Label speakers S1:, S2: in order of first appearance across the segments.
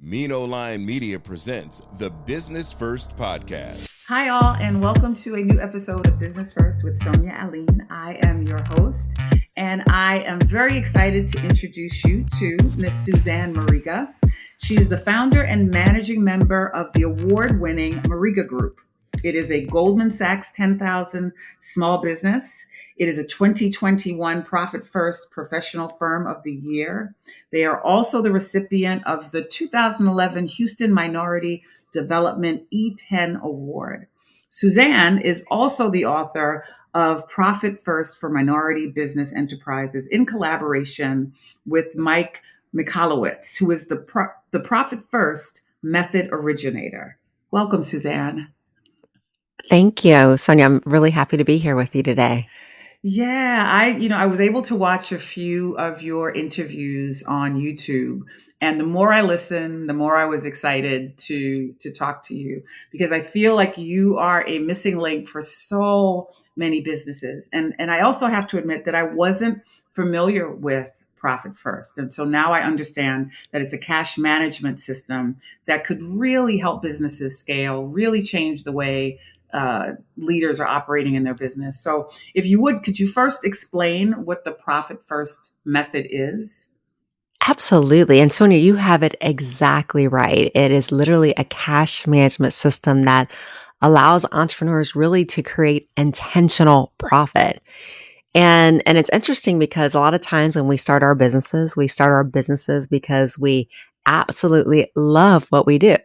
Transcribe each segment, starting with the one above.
S1: Mino Line Media presents the Business First Podcast.
S2: Hi, all, and welcome to a new episode of Business First with Sonia Alleyne. I am your host, and I am very excited to introduce you to Miss Susanne Mariga. She is the founder and managing member of the award-winning Mariga Group. It is a Goldman Sachs 10,000 small business. It is a 2021 Profit First Professional Firm of the Year. They are also the recipient of the 2011 Houston Minority Development E10 Award. Susanne is also the author of Profit First for Minority Business Enterprises in collaboration with Mike Michalowicz, who is the Profit First method originator. Welcome, Susanne.
S3: Thank you, Sonia. I'm really happy to be here with you today.
S2: Yeah, I was able to watch a few of your interviews on YouTube, and the more I listened, the more I was excited to talk to you, because I feel like you are a missing link for so many businesses. And I also have to admit that I wasn't familiar with Profit First. And so now I understand that it's a cash management system that could really help businesses scale, really change the way leaders are operating in their business. So if you would, could you first explain what the Profit First method is?
S3: Absolutely. And Sonia, you have it exactly right. It is literally a cash management system that allows entrepreneurs really to create intentional profit. And it's interesting because a lot of times when we start our businesses because we absolutely love what we do.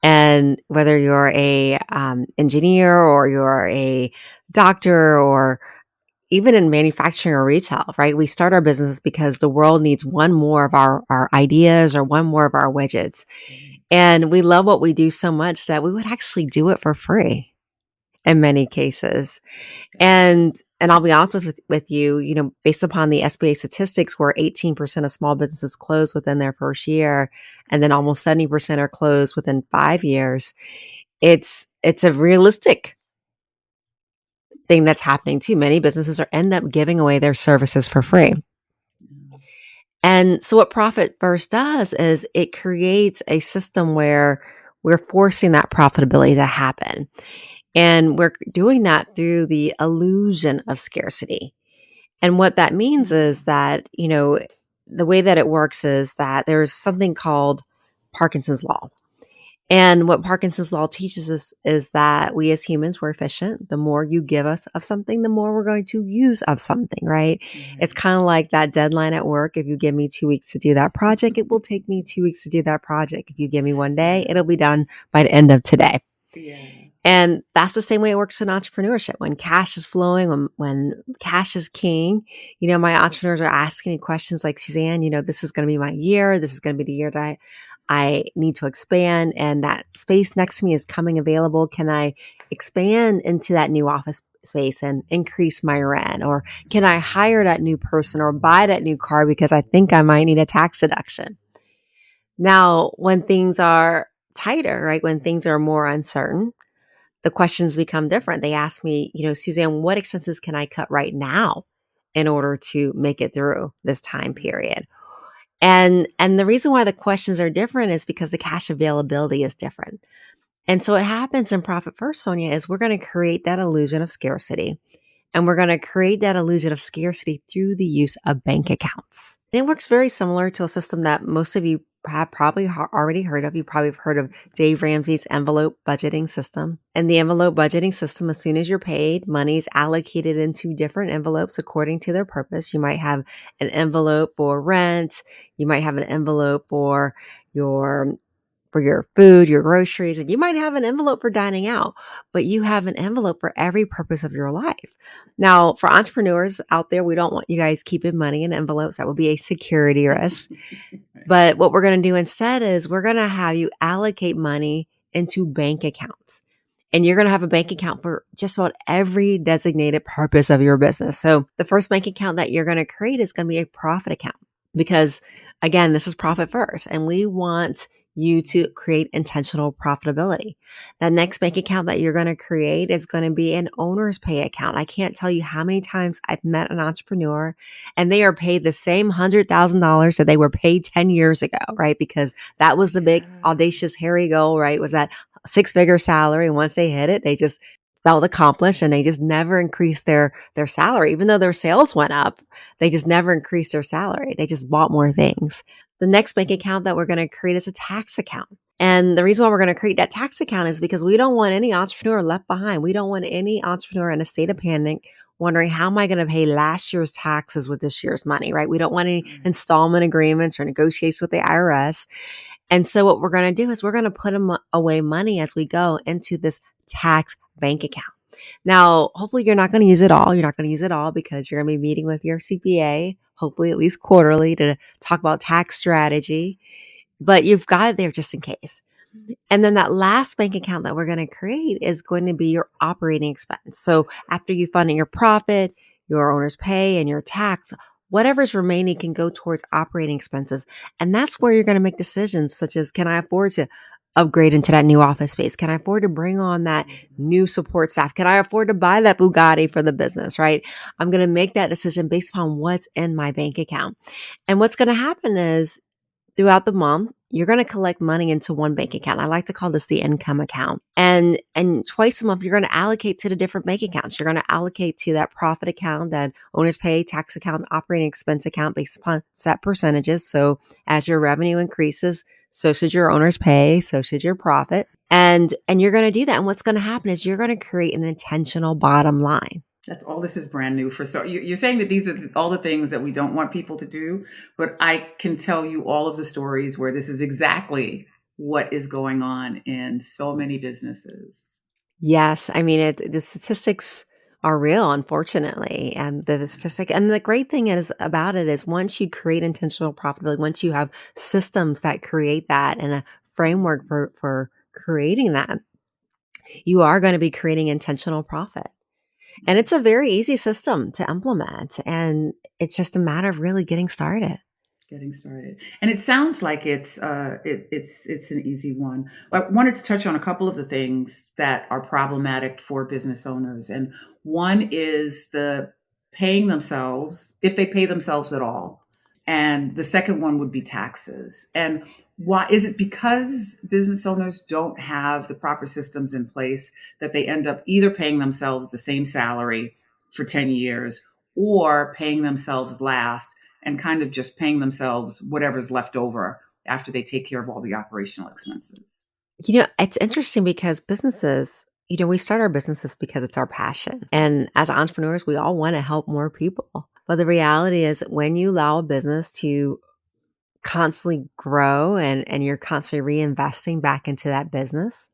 S3: And whether you're a engineer or you're a doctor or even in manufacturing or retail, right? We start our businesses because the world needs one more of our ideas or one more of our widgets. And we love what we do so much that we would actually do it for free in many cases. And I'll be honest with you, based upon the SBA statistics, where 18% of small businesses close within their first year, and then almost 70% are closed within 5 years. It's a realistic thing that's happening too. Many businesses end up giving away their services for free. And so what Profit First does is it creates a system where we're forcing that profitability to happen. And we're doing that through the illusion of scarcity. And what that means is that, the way that it works is that there's something called Parkinson's Law. And what Parkinson's Law teaches us is that we as humans, we're efficient. The more you give us of something, the more we're going to use of something, right? Mm-hmm. It's kind of like that deadline at work. If you give me 2 weeks to do that project, it will take me 2 weeks to do that project. If you give me 1 day, it'll be done by the end of today.
S2: Yeah.
S3: And that's the same way it works in entrepreneurship. When cash is flowing, when cash is king, my entrepreneurs are asking me questions like, Susanne, this is going to be my year. This is going to be the year that I need to expand, and that space next to me is coming available. Can I expand into that new office space and increase my rent? Or can I hire that new person or buy that new car because I think I might need a tax deduction? Now, when things are tighter, right? When things are more uncertain, the questions become different. They ask me, Susanne, what expenses can I cut right now in order to make it through this time period? And the reason why the questions are different is because the cash availability is different. And so what happens in Profit First, Sonia, is we're going to create that illusion of scarcity. And we're going to create that illusion of scarcity through the use of bank accounts. And it works very similar to a system that most of you have probably already heard of. You probably have heard of Dave Ramsey's envelope budgeting system. And the envelope budgeting system, as soon as you're paid, money is allocated into different envelopes according to their purpose. You might have an envelope for rent. You might have an envelope for your food, your groceries, and you might have an envelope for dining out, but you have an envelope for every purpose of your life. Now, for entrepreneurs out there, we don't want you guys keeping money in envelopes. That would be a security risk. But what we're going to do instead is we're going to have you allocate money into bank accounts. And you're going to have a bank account for just about every designated purpose of your business. So the first bank account that you're going to create is going to be a profit account because, again, this is Profit First. And we want you to create intentional profitability. That next bank account that you're going to create is going to be an owner's pay account. I can't tell you how many times I've met an entrepreneur and they are paid the same $100,000 that they were paid 10 years ago, right? Because that was the big audacious hairy goal, right? Was that six-figure salary. And once they hit it, they just felt accomplished and they just never increased their salary. Even though their sales went up, they just never increased their salary. They just bought more things. The next bank account that we're going to create is a tax account. And the reason why we're going to create that tax account is because we don't want any entrepreneur left behind. We don't want any entrepreneur in a state of panic wondering, how am I going to pay last year's taxes with this year's money, right? We don't want any installment agreements or negotiations with the IRS. And so what we're going to do is we're going to put away money as we go into this tax bank account. Now, hopefully you're not going to use it all. You're not going to use it all because you're going to be meeting with your CPA, hopefully at least quarterly, to talk about tax strategy. But you've got it there just in case. And then that last bank account that we're going to create is going to be your operating expense. So after you fund your profit, your owner's pay, and your tax, whatever's remaining can go towards operating expenses. And that's where you're going to make decisions such as, can I afford to upgrade into that new office space? Can I afford to bring on that new support staff? Can I afford to buy that Bugatti for the business, right? I'm going to make that decision based upon what's in my bank account. And what's going to happen is throughout the month, you're going to collect money into one bank account. I like to call this the income account. And twice a month, you're going to allocate to the different bank accounts. You're going to allocate to that profit account, that owner's pay, tax account, operating expense account based upon set percentages. So as your revenue increases, so should your owner's pay, so should your profit. And you're going to do that. And what's going to happen is you're going to create an intentional bottom line.
S2: That's all. This is brand new for. So you're saying that these are all the things that we don't want people to do, but I can tell you all of the stories where this is exactly what is going on in so many businesses.
S3: Yes. I mean, the statistics are real, unfortunately. And the great thing is about it is once you create intentional profitability, once you have systems that create that and a framework for creating that, you are going to be creating intentional profit. And it's a very easy system to implement. And it's just a matter of really getting started.
S2: And it sounds like it's an easy one. I wanted to touch on a couple of the things that are problematic for business owners. And one is the paying themselves, if they pay themselves at all. And the second one would be taxes. And why is it? Because business owners don't have the proper systems in place that they end up either paying themselves the same salary for 10 years or paying themselves last and kind of just paying themselves whatever's left over after they take care of all the operational expenses.
S3: It's interesting because businesses, we start our businesses because it's our passion. And as entrepreneurs, we all want to help more people. But the reality is that when you allow a business to constantly grow and you're constantly reinvesting back into that business,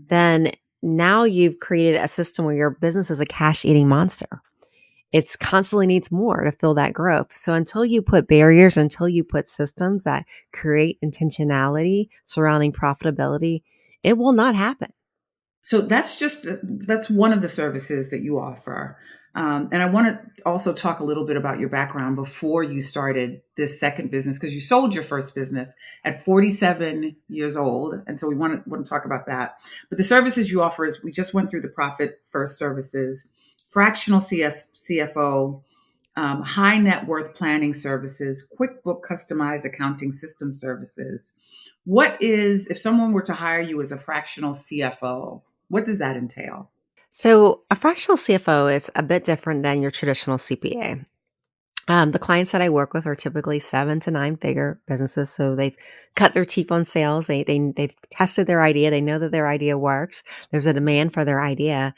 S3: then now you've created a system where your business is a cash eating monster. It's constantly needs more to fill that growth. So until you put barriers, until you put systems that create intentionality surrounding profitability, it will not happen.
S2: So that's one of the services that you offer. And I want to also talk a little bit about your background before you started this second business, because you sold your first business at 47 years old. And so we want to talk about that. But the services you offer is, we just went through the profit first services, fractional CFO, high net worth planning services, QuickBook customized accounting system services. If someone were to hire you as a fractional CFO, what does that entail?
S3: So a fractional CFO is a bit different than your traditional CPA. The clients that I work with are typically 7 to 9 figure businesses. So they've cut their teeth on sales. They've tested their idea. They know that their idea works. There's a demand for their idea.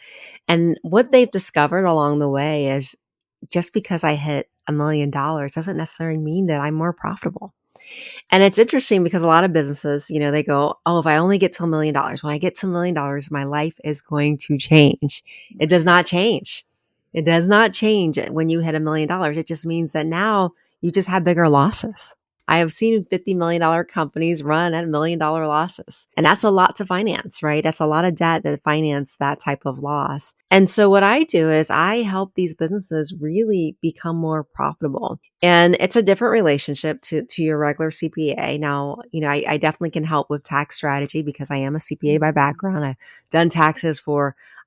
S3: And what they've discovered along the way is just because I hit $1 million doesn't necessarily mean that I'm more profitable. And it's interesting because a lot of businesses, they go, oh, if I only get to $1 million, when I get to $1 million, my life is going to change. It does not change. It does not change when you hit $1 million. It just means that now you just have bigger losses. I have seen $50 million companies run at $1 million losses. And that's a lot to finance, right? That's a lot of debt to finance that type of loss. And so what I do is I help these businesses really become more profitable. And it's a different relationship to your regular CPA. Now, I definitely can help with tax strategy because I am a CPA by background. I've done taxes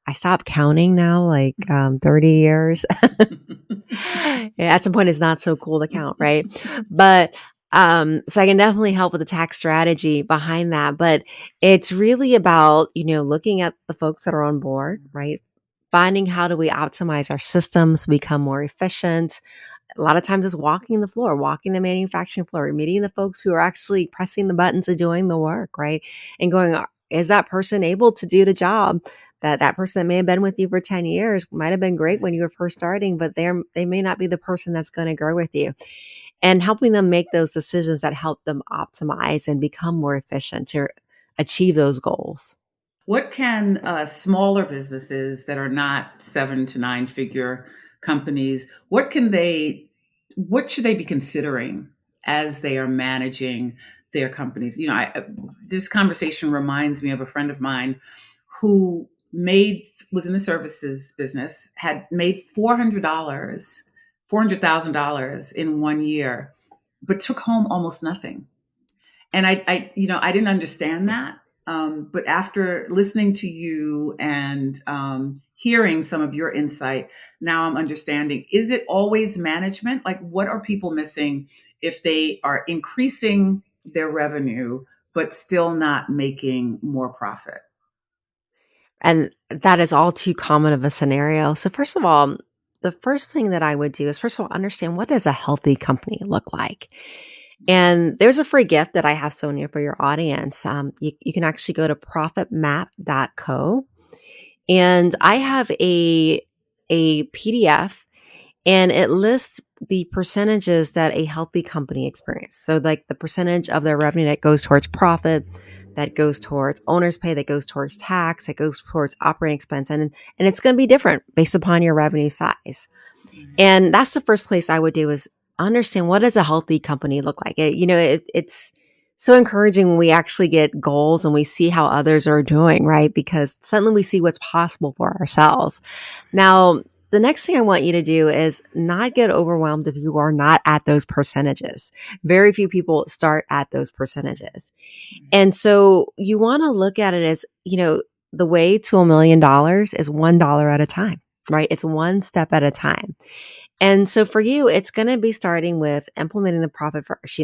S3: I stopped counting now, 30 years. At some point, it's not so cool to count, right? But so I can definitely help with the tax strategy behind that. But it's really about, looking at the folks that are on board, right? Finding how do we optimize our systems, become more efficient. A lot of times it's walking the floor, walking the manufacturing floor, meeting the folks who are actually pressing the buttons and doing the work, right? And going, is that person able to do the job? That person that may have been with you for 10 years might have been great when you were first starting, but they may not be the person that's going to grow with you. And helping them make those decisions that help them optimize and become more efficient to achieve those goals.
S2: What can smaller businesses that are not 7 to 9 figure companies, what should they be considering as they are managing their companies? This conversation reminds me of a friend of mine who was in the services business, had made $400,000 in 1 year, but took home almost nothing. And I didn't understand that. But after listening to you and hearing some of your insight, now I'm understanding, is it always management? Like, what are people missing if they are increasing their revenue, but still not making more profit?
S3: And that is all too common of a scenario. So first of all, the first thing that I would do is, first of all, understand, what does a healthy company look like? And there's a free gift that I have, Sonia, for your audience. You can actually go to profitmap.co. And I have a PDF, and it lists the percentages that a healthy company experiences. So like the percentage of their revenue that goes towards profit, that goes towards owner's pay, that goes towards tax, that goes towards operating expense. And it's going to be different based upon your revenue size. And that's the first place I would do, is understand, what does a healthy company look like? It's so encouraging when we actually get goals and we see how others are doing, right? Because suddenly we see what's possible for ourselves. Now, the next thing I want you to do is not get overwhelmed if you are not at those percentages. Very few people start at those percentages. And so you want to look at it as, the way to $1 million is $1 at a time, right? It's one step at a time. And so for you, it's going to be starting with implementing the profit first.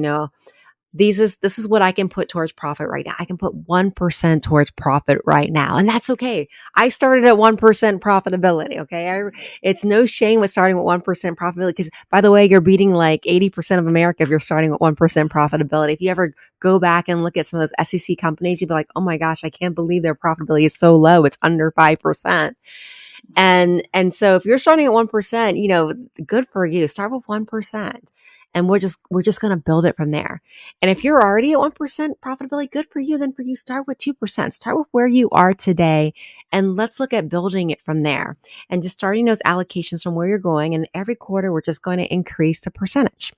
S3: This is what I can put towards profit right now. I can put 1% towards profit right now. And that's okay. I started at 1% profitability. Okay. It's no shame with starting with 1% profitability, because, by the way, you're beating like 80% of America if you're starting with 1% profitability. If you ever go back and look at some of those SEC companies, you'd be like, oh my gosh, I can't believe their profitability is so low. It's under 5%. And so if you're starting at 1%, good for you. Start with 1%. And we're just going to build it from there. And if you're already at 1% profitability, good for you. Then for you, start with 2%. Start with where you are today. And let's look at building it from there. And just starting those allocations from where you're going. And every quarter, we're just going to increase the percentage.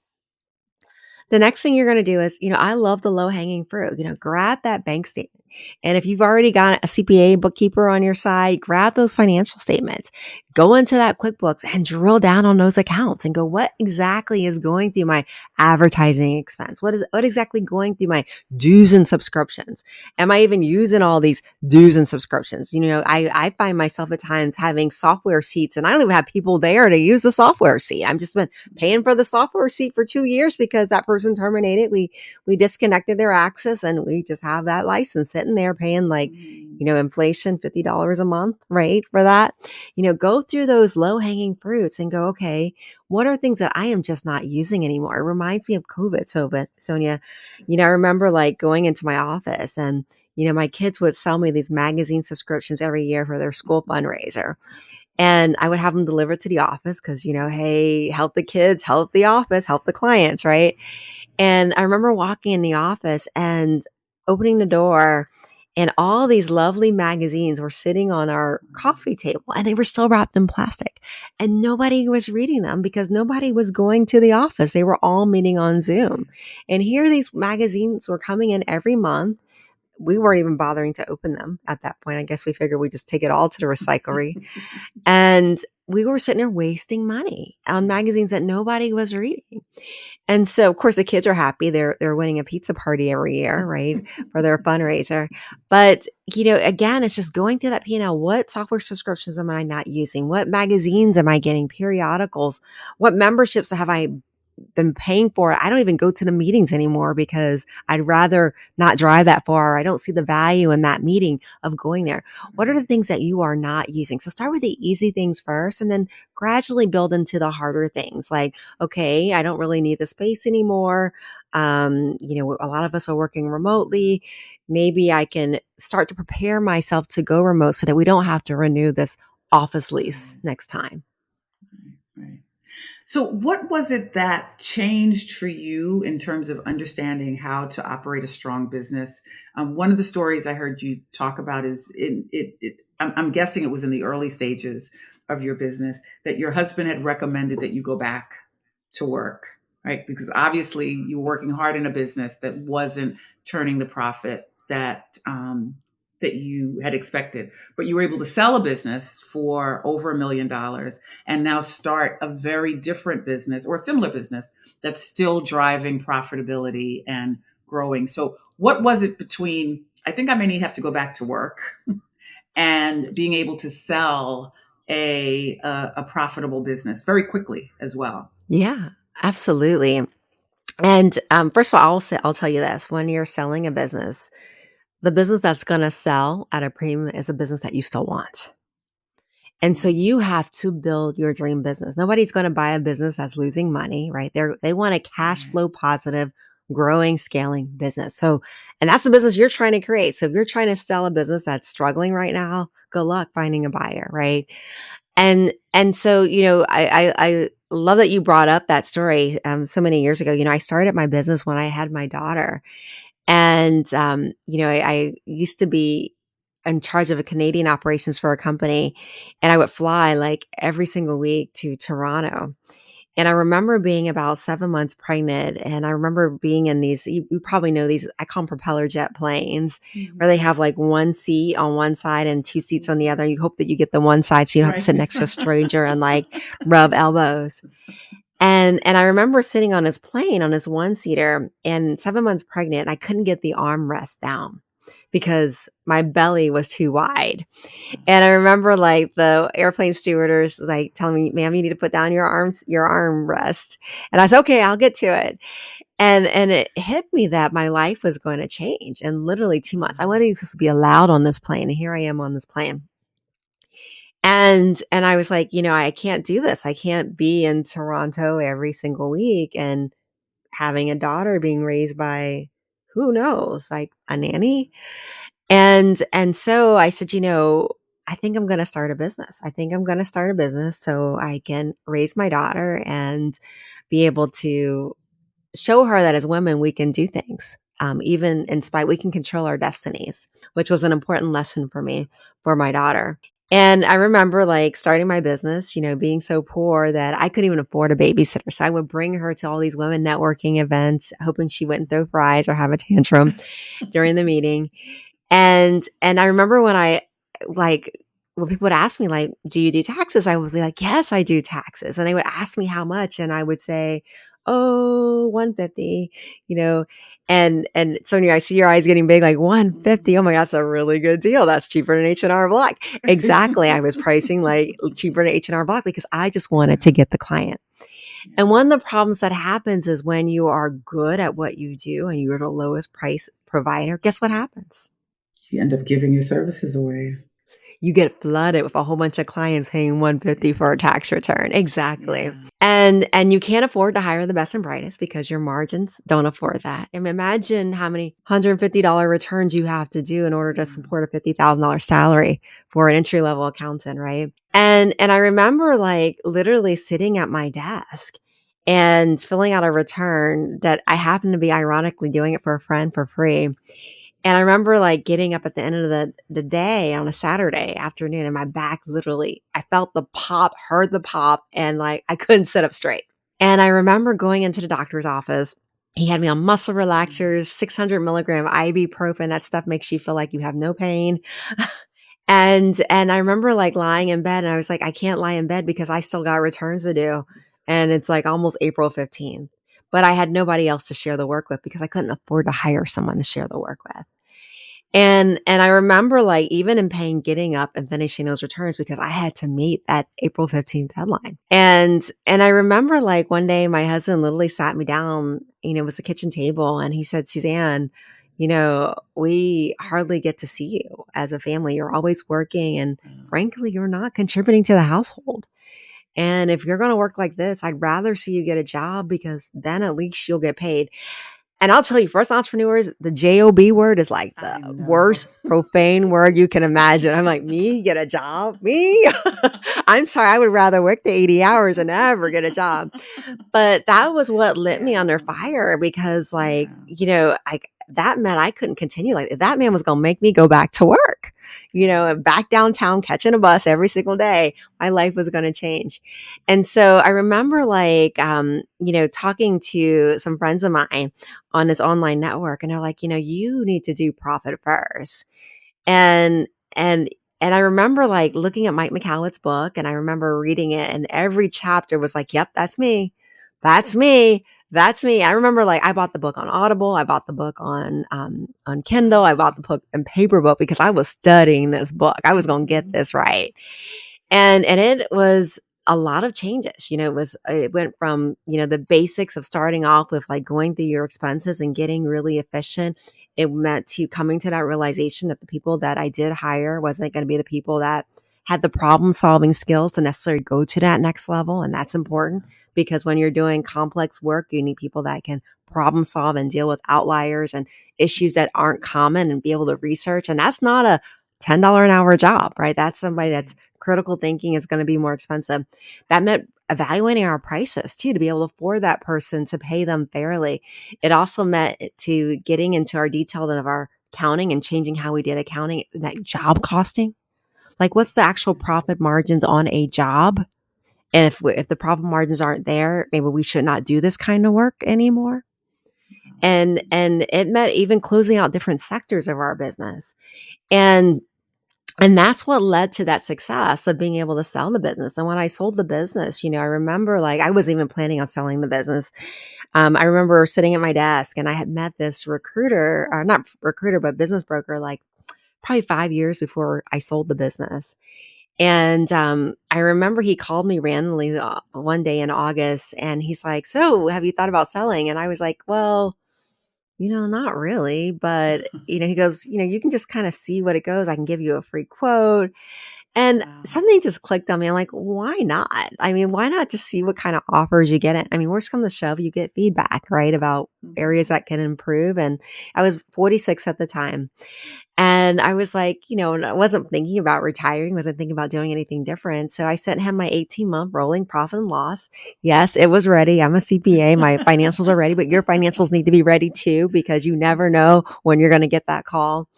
S3: The next thing you're going to do is, I love the low hanging fruit, grab that bank statement. And if you've already got a CPA bookkeeper on your side, grab those financial statements, go into that QuickBooks and drill down on those accounts and go, what exactly is going through my advertising expense? What exactly going through my dues and subscriptions? Am I even using all these dues and subscriptions? I find myself at times having software seats, and I don't even have people there to use the software seat. I've just been paying for the software seat for 2 years because that person terminated. We disconnected their access, and we just have that license sitting there paying inflation, $50 a month, right? For that, go through those low hanging fruits and go, okay, what are things that I am just not using anymore? It reminds me of COVID. So, but Sonia, I remember going into my office, and, my kids would sell me these magazine subscriptions every year for their school fundraiser. And I would have them delivered to the office because, hey, help the kids, help the office, help the clients, right? And I remember walking in the office and opening the door, And all these lovely magazines were sitting on our coffee table and they were still wrapped in plastic. And nobody was reading them because nobody was going to the office. They were all meeting on Zoom. And here these magazines were coming in every month. We weren't even bothering to open them at that point. I guess we figured we'd just take it all to the recyclery. And we were sitting there wasting money on magazines that nobody was reading. And so, of course, the kids are happy. They're winning a pizza party every year, right, for their fundraiser. But, again, it's just going through that P&L. What software subscriptions am I not using? What magazines am I getting? Periodicals? What memberships have I been paying for? I don't even go to the meetings anymore because I'd rather not drive that far. I don't see the value in that meeting of going there. What are the things that you are not using? So start with the easy things first and then gradually build into the harder things like, okay, I don't really need the space anymore. A lot of us are working remotely. Maybe I can start to prepare myself to go remote so that we don't have to renew this office lease next time.
S2: Right. So what was it that changed for you in terms of understanding how to operate a strong business? One of the stories I heard you talk about is I'm guessing it was in the early stages of your business that your husband had recommended that you go back to work, right? Because obviously you were working hard in a business that wasn't turning the profit that you had expected, but you were able to sell a business for over $1 million and now start a very different business or a similar business that's still driving profitability and growing. So what was it between, I think I may have to go back to work and being able to sell a profitable business very quickly as well?
S3: Yeah, absolutely. And first of all, I'll tell you this. When you're selling a business, the business that's going to sell at a premium is a business that you still want. And so you have to build your dream business. Nobody's going to buy a business that's losing money, right? They want a cash flow positive, growing, scaling business. So, and that's the business you're trying to create. So if you're trying to sell a business that's struggling right now, good luck finding a buyer, right? And so, I love that you brought up that story so many years ago. I started my business when I had my daughter. And, I used to be in charge of a Canadian operations for a company, and I would fly like every single week to Toronto. And I remember being about 7 months pregnant, and I remember being in these, you probably know these, I call them propeller jet planes, where they have like one seat on one side and two seats on the other. You hope that you get the one side so you don't have to sit next to a stranger and like rub elbows. And I remember sitting on this plane on this one-seater and 7 months pregnant, I couldn't get the armrest down because my belly was too wide. And I remember like the airplane stewardess like telling me, ma'am, you need to put down your armrest. And I said, okay, I'll get to it. And it hit me that my life was going to change in literally 2 months. I wasn't even supposed to be allowed on this plane. And here I am on this plane. And I was like, I can't do this. I can't be in Toronto every single week and having a daughter being raised by who knows, like a nanny. And so I said, I think I'm going to start a business. I think I'm going to start a business so I can raise my daughter and be able to show her that as women, we can do things. Even in spite, we can control our destinies, which was an important lesson for me, for my daughter. And I remember like starting my business, being so poor that I couldn't even afford a babysitter. So I would bring her to all these women networking events, hoping she wouldn't throw fries or have a tantrum during the meeting. And I remember when people would ask me like, do you do taxes? I was like, yes, I do taxes. And they would ask me how much. And I would say, oh, $150, and Sonia, I see your eyes getting big, like $150. Oh my God, that's a really good deal. That's cheaper than H&R Block. Exactly. I was pricing like cheaper than H&R Block because I just wanted to get the client. And one of the problems that happens is when you are good at what you do and you're the lowest price provider, guess what happens?
S2: You end up giving your services away.
S3: You get flooded with a whole bunch of clients paying $150 for a tax return. Exactly. Yeah. And you can't afford to hire the best and brightest because your margins don't afford that. And imagine how many $150 returns you have to do in order to support a $50,000 salary for an entry-level accountant, right? And I remember like literally sitting at my desk and filling out a return that I happened to be ironically doing it for a friend for free. And I remember like getting up at the end of the day on a Saturday afternoon and my back literally, I felt the pop, heard the pop, and like I couldn't sit up straight. And I remember going into the doctor's office. He had me on muscle relaxers, 600 milligram ibuprofen. That stuff makes you feel like you have no pain. And I remember like lying in bed and I was like, I can't lie in bed because I still got returns to do. And it's like almost April 15th, but I had nobody else to share the work with because I couldn't afford to hire someone to share the work with. And I remember like even in pain, getting up and finishing those returns because I had to meet that April 15th deadline. And I remember like one day my husband literally sat me down, it was a kitchen table and he said, Suzanne, we hardly get to see you as a family. You're always working and frankly, you're not contributing to the household. And if you're going to work like this, I'd rather see you get a job because then at least you'll get paid. And I'll tell you, for us entrepreneurs, the JOB word is like the worst profane word you can imagine. I'm like, me get a job? Me? I'm sorry. I would rather work the 80 hours and never get a job. But that was what lit me under fire because that meant I couldn't continue. Like that man was going to make me go back to work, back downtown, catching a bus every single day. My life was going to change. And so I remember talking to some friends of mine on this online network and they're like, you need to do profit first. And I remember like looking at Mike McCallett's book and I remember reading it and every chapter was like, yep, that's me. That's me. That's me. I remember like I bought the book on Audible. I bought the book on Kindle. I bought the book in paper book because I was studying this book. I was going to get this right. And it was a lot of changes. It went from, the basics of starting off with like going through your expenses and getting really efficient. It meant to coming to that realization that the people that I did hire wasn't going to be the people that had the problem solving skills to necessarily go to that next level. And that's important because when you're doing complex work, you need people that can problem solve and deal with outliers and issues that aren't common and be able to research. And that's not a $10 an hour job, right? That's somebody that's critical thinking is going to be more expensive. That meant evaluating our prices too, to be able to afford that person to pay them fairly. It also meant to getting into our detail of our accounting and changing how we did accounting. It meant job costing. Like what's the actual profit margins on a job? And if the profit margins aren't there, maybe we should not do this kind of work anymore. And it meant even closing out different sectors of our business. And that's what led to that success of being able to sell the business. And when I sold the business, I remember like I wasn't even planning on selling the business. I remember sitting at my desk and I had met this recruiter, or not recruiter, but business broker, like probably 5 years before I sold the business. And I remember he called me randomly one day in August and he's like, so have you thought about selling? And I was like, well, not really. But, he goes, you can just kind of see what it goes. I can give you a free quote. And something just clicked on me. I'm like, why not? I mean, why not just see what kind of offers you get? I mean, worst comes to shove, you get feedback, right? About areas that can improve. And I was 46 at the time. And I was like, I wasn't thinking about retiring, wasn't thinking about doing anything different. So I sent him my 18-month rolling profit and loss. Yes, it was ready. I'm a CPA. My financials are ready, but your financials need to be ready too, because you never know when you're going to get that call.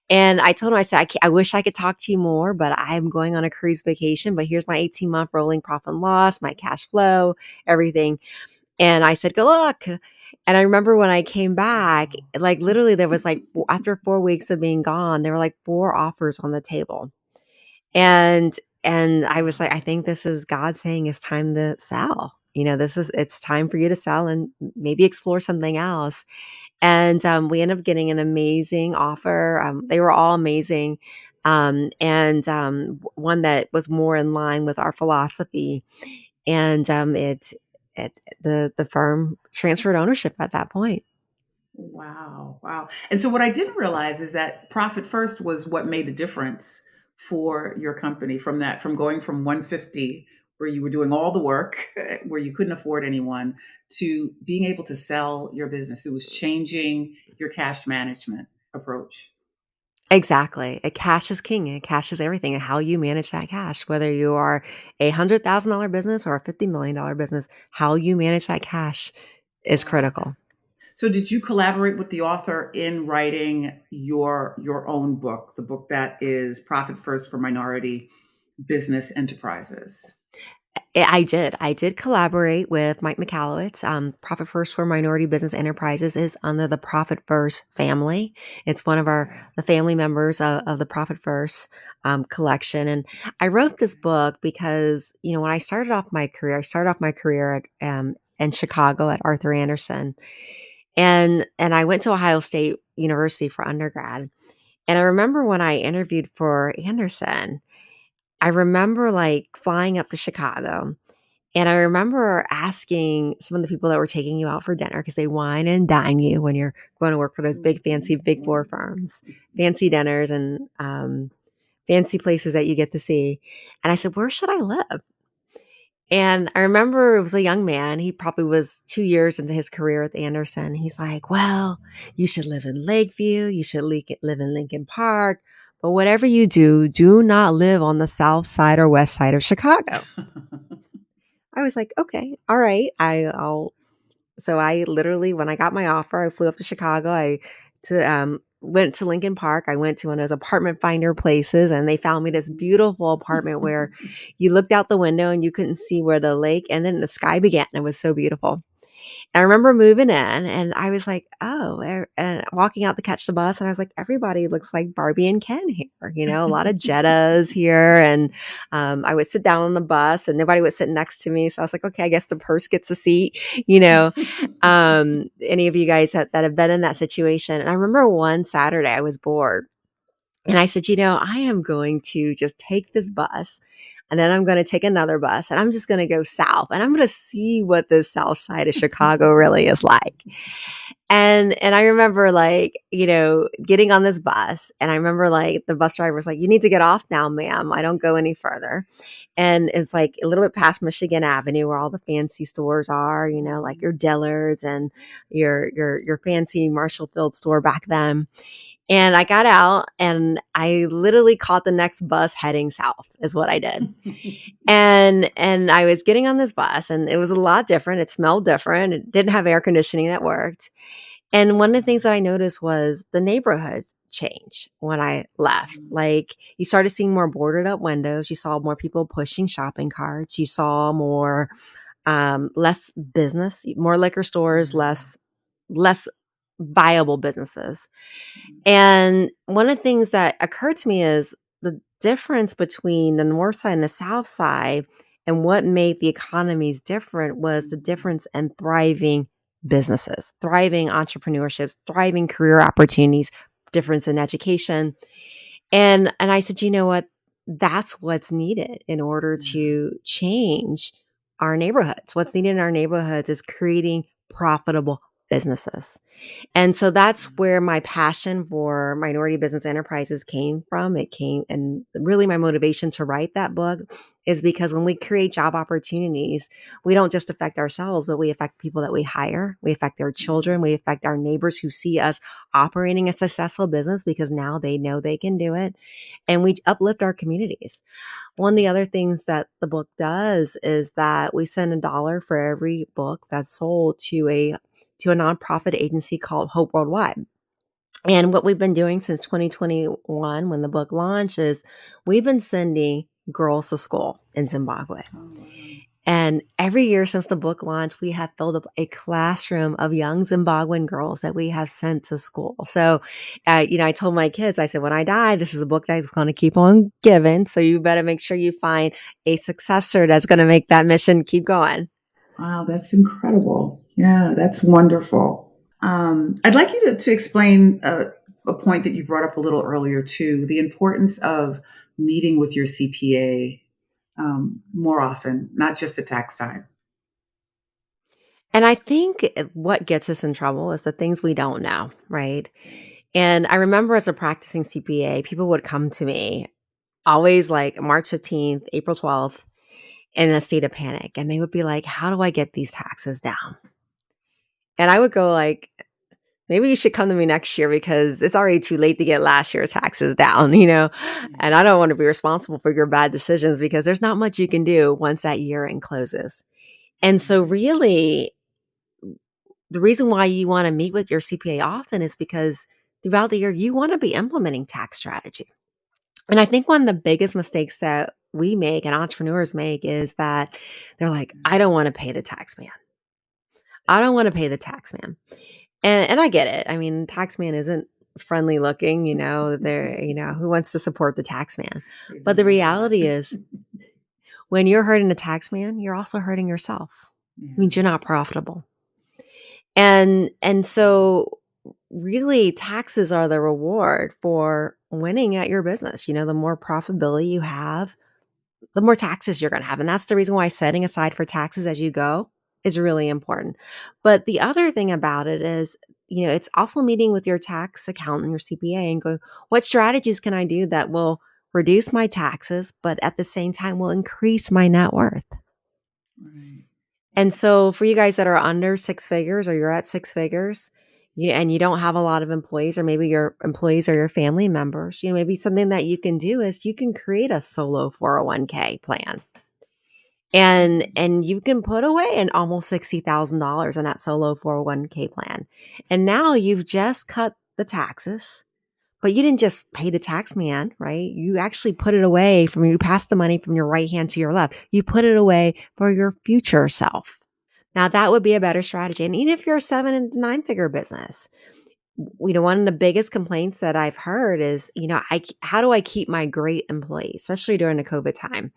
S3: And I told him, I said, I wish I could talk to you more, but I'm going on a cruise vacation, but here's my 18-month rolling profit and loss, my cash flow, everything. And I said, good luck. And I remember when I came back, like literally there was like, after 4 weeks of being gone, there were like 4 offers on the table. And I was like, I think this is God saying it's time to sell. It's time for you to sell and maybe explore something else. And we ended up getting an amazing offer. They were all amazing. And one that was more in line with our philosophy. And the firm transferred ownership at that point.
S2: Wow. And so what I didn't realize is that profit first was what made the difference for your company from going from 150, where you were doing all the work, where you couldn't afford anyone, to being able to sell your business. It was changing your cash management approach.
S3: Exactly. Cash is king. Cash is everything. And how you manage that cash, whether you are a $100,000 business or a $50 million business, how you manage that cash is critical.
S2: So did you collaborate with the author in writing your own book, the book that is Profit First for Minority Business Enterprises?
S3: I did. I did collaborate with Mike Michalowicz. Profit First for Minority Business Enterprises is under the Profit First family. It's one of the family members of the Profit First collection. And I wrote this book because, when I started off my career at, in Chicago at Arthur Andersen. And I went to Ohio State University for undergrad. And I remember when I interviewed for Andersen, I remember like flying up to Chicago. And I remember asking some of the people that were taking you out for dinner, because they wine and dine you when you're going to work for those big, fancy Big Four firms, fancy dinners and fancy places that you get to see. And I said, where should I live? And I remember it was a young man. He probably was 2 years into his career at Andersen. He's like, well, you should live in Lakeview. You should live in Lincoln Park. But whatever you do, do not live on the south side or west side of Chicago. I was like, okay, all right. So I literally, when I got my offer, I flew up to Chicago. Went to Lincoln Park. I went to one of those apartment finder places, and they found me this beautiful apartment where you looked out the window and you couldn't see where the lake and then the sky began. It was so beautiful. I remember moving in and I was like, oh, and walking out to catch the bus. And I was like, everybody looks like Barbie and Ken here, a lot of Jettas here. And I would sit down on the bus and nobody would sit next to me. So I was like, okay, I guess the purse gets a seat, any of you guys that have been in that situation. And I remember one Saturday I was bored and I said, I am going to just take this bus. And then I'm going to take another bus and I'm just going to go south and I'm going to see what the south side of Chicago really is like. And I remember getting on this bus and I remember the bus driver was like, you need to get off now, ma'am. I don't go any further. And it's like a little bit past Michigan Avenue where all the fancy stores are, like your Dillard's and your fancy Marshall Field store back then. And I got out and I literally caught the next bus heading south is what I did. And I was getting on this bus and it was a lot different. It smelled different. It didn't have air conditioning that worked. And one of the things that I noticed was the neighborhoods change when I left. Like you started seeing more boarded up windows. You saw more people pushing shopping carts. You saw more, less business, more liquor stores, less viable businesses. And one of the things that occurred to me is the difference between the north side and the south side and what made the economies different was the difference in thriving businesses, thriving entrepreneurships, thriving career opportunities, difference in education. And I said, you know what? That's what's needed in order to change our neighborhoods. What's needed in our neighborhoods is creating profitable businesses. And so that's where my passion for minority business enterprises came from. And really my motivation to write that book is because when we create job opportunities, we don't just affect ourselves, but we affect people that we hire. We affect their children. We affect our neighbors who see us operating a successful business because now they know they can do it. And we uplift our communities. One of the other things that the book does is that we send $1 for every book that's sold to a nonprofit agency called Hope Worldwide. And what we've been doing since 2021, when the book launched, is we've been sending girls to school in Zimbabwe. Oh, wow. And every year since the book launched, we have filled up a classroom of young Zimbabwean girls that we have sent to school. So, I told my kids, I said, when I die, this is a book that's going to keep on giving. So you better make sure you find a successor that's going to make that mission keep going.
S2: Wow, that's incredible. Yeah, that's wonderful. I'd like you to explain a point that you brought up a little earlier too, the importance of meeting with your CPA more often, not just the tax time.
S3: And I think what gets us in trouble is the things we don't know, right? And I remember as a practicing CPA, people would come to me always like March 15th, April 12th, in a state of panic. And they would be like, how do I get these taxes down? And I would go like, maybe you should come to me next year because it's already too late to get last year's taxes down, and I don't want to be responsible for your bad decisions because there's not much you can do once that year end closes. And so really the reason why you want to meet with your CPA often is because throughout the year, you want to be implementing tax strategy. And I think one of the biggest mistakes that we make and entrepreneurs make is that they're like, I don't want to pay the tax man. I don't want to pay the tax man. And I get it. I mean, tax man isn't friendly looking, who wants to support the tax man? But the reality is when you're hurting the tax man, you're also hurting yourself. It means you're not profitable. And so really taxes are the reward for winning at your business. The more profitability you have, the more taxes you're going to have. And that's the reason why setting aside for taxes as you go is really important. But the other thing about it is, it's also meeting with your tax accountant, your CPA, and go, what strategies can I do that will reduce my taxes, but at the same time will increase my net worth?
S2: Right.
S3: And so for you guys that are under six figures or you're at six figures, and you don't have a lot of employees, or maybe your employees are your family members, maybe something that you can do is you can create a solo 401k plan. And you can put away an almost $60,000 in that solo 401k plan. And now you've just cut the taxes, but you didn't just pay the tax man, right? You actually put it away you passed the money from your right hand to your left. You put it away for your future self. Now that would be a better strategy. And even if you're a 7 and 9 figure business, one of the biggest complaints that I've heard is, how do I keep my great employees, especially during the COVID time?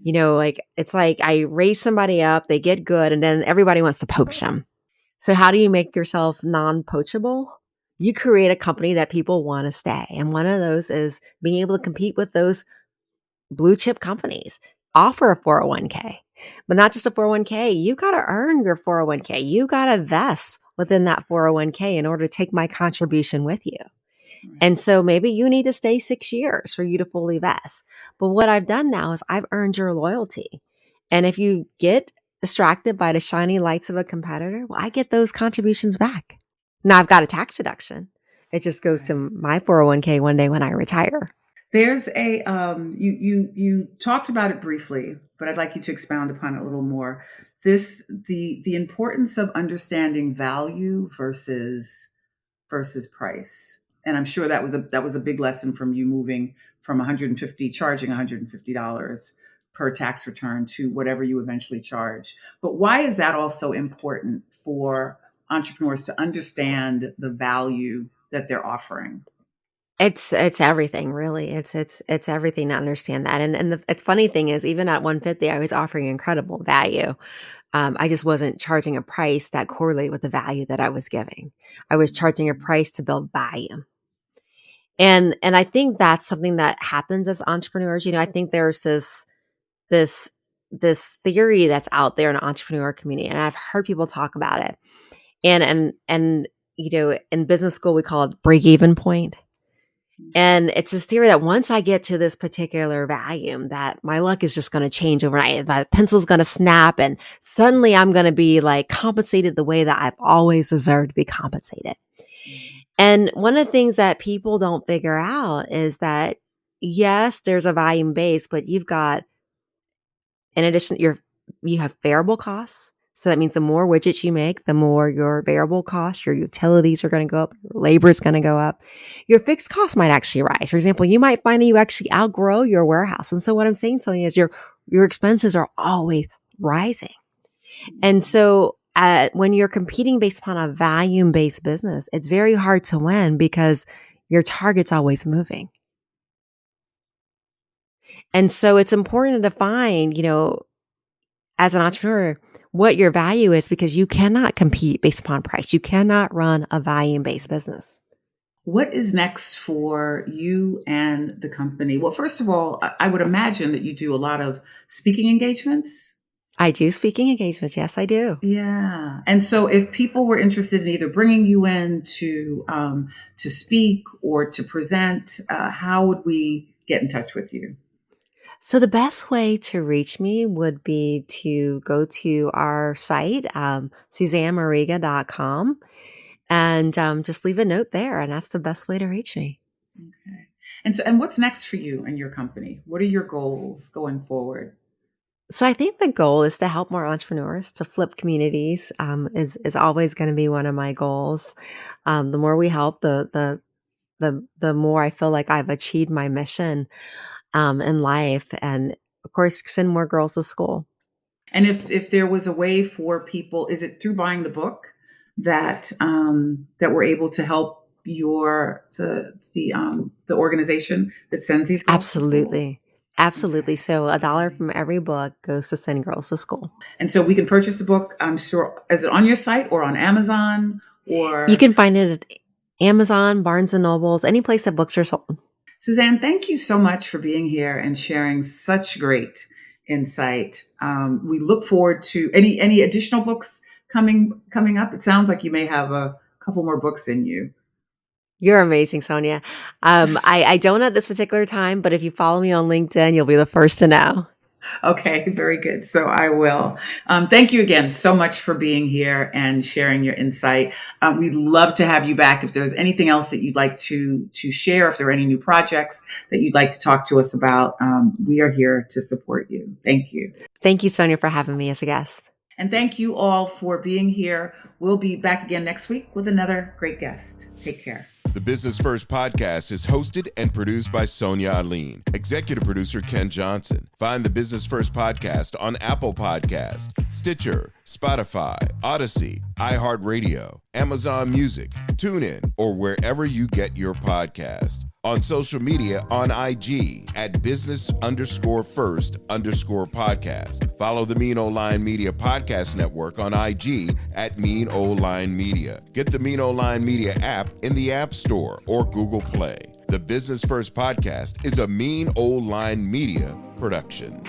S3: It's like I raise somebody up, they get good, and then everybody wants to poach them. So how do you make yourself non-poachable? You create a company that people want to stay. And one of those is being able to compete with those blue chip companies. Offer a 401k, but not just a 401k. You got to earn your 401k. You got to vest within that 401k in order to take my contribution with you. And so maybe you need to stay 6 years for you to fully vest. But what I've done now is I've earned your loyalty. And if you get distracted by the shiny lights of a competitor, well, I get those contributions back. Now I've got a tax deduction. It just goes to my 401k one day when I retire.
S2: There's a you talked about it briefly, but I'd like you to expound upon it a little more. The importance of understanding value versus price. And I'm sure that was a big lesson from you moving from charging $150 per tax return to whatever you eventually charge. But why is that also important for entrepreneurs to understand the value that they're offering?
S3: It's everything, really. It's everything to understand that. And the funny thing is, even at 150, I was offering incredible value. I just wasn't charging a price that correlated with the value that I was giving. I was charging a price to build value. And I think that's something that happens as entrepreneurs. I think there's this theory that's out there in the entrepreneur community, and I've heard people talk about it. And in business school, we call it break-even point. And it's this theory that once I get to this particular value, that my luck is just going to change overnight. My pencil's going to snap and suddenly I'm going to be like compensated the way that I've always deserved to be compensated. And one of the things that people don't figure out is that, yes, there's a volume base, but you've got, in addition, you have variable costs. So that means the more widgets you make, the more your variable costs, your utilities are going to go up, your labor is going to go up. Your fixed costs might actually rise. For example, you might find that you actually outgrow your warehouse. And so what I'm saying, Sonia, is your expenses are always rising. And so when you're competing based upon a volume-based business, it's very hard to win because your target's always moving. And so it's important to define, as an entrepreneur, what your value is, because you cannot compete based upon price. You cannot run a volume-based business.
S2: What is next for you and the company? Well, first of all, I would imagine that you do a lot of speaking engagements.
S3: I do speaking engagements. Yes, I do.
S2: Yeah. And so if people were interested in either bringing you in to speak or to present, how would we get in touch with you?
S3: So the best way to reach me would be to go to our site, SuzanneMariga.com, and just leave a note there. And that's the best way to reach me.
S2: Okay. And what's next for you and your company? What are your goals going forward?
S3: So I think the goal is to help more entrepreneurs to flip communities. Is always going to be one of my goals. The more we help, the more I feel like I've achieved my mission in life, and of course, send more girls to school.
S2: And if there was a way for people, is it through buying the book that that we're able to help the organization that sends these girls to school?
S3: Absolutely, absolutely.
S2: Okay.
S3: So a dollar
S2: Okay.
S3: from every book goes to send girls to school.
S2: And so we can purchase the book, I'm sure. Is it on your site or on Amazon
S3: You
S2: or?
S3: can find it at Amazon, Barnes and Nobles, any place that books are sold.
S2: Susanne, thank you so much for being here and sharing such great insight. We look forward to any additional books coming up. It sounds like you may have a couple more books in you.
S3: You're amazing, Sonia. I don't at this particular time, but if you follow me on LinkedIn, you'll be the first to know.
S2: Okay, very good. So I will. Thank you again so much for being here and sharing your insight. We'd love to have you back. If there's anything else that you'd like to share, if there are any new projects that you'd like to talk to us about, we are here to support you. Thank you.
S3: Thank you, Sonia, for having me as a guest.
S2: And thank you all for being here. We'll be back again next week with another great guest. Take care.
S1: The Business First podcast is hosted and produced by Sonia Alleyne. Executive producer Ken Johnson. Find the Business First podcast on Apple Podcast, Stitcher, Spotify, Odyssey, iHeartRadio, Amazon Music, TuneIn, or wherever you get your podcast. On social media on IG at business_first_podcast. Follow the Mean Old Line Media Podcast Network on IG at Mean Old Line Media. Get the Mean Old Line Media app in the App Store or Google Play. The Business First Podcast is a Mean Old Line Media production.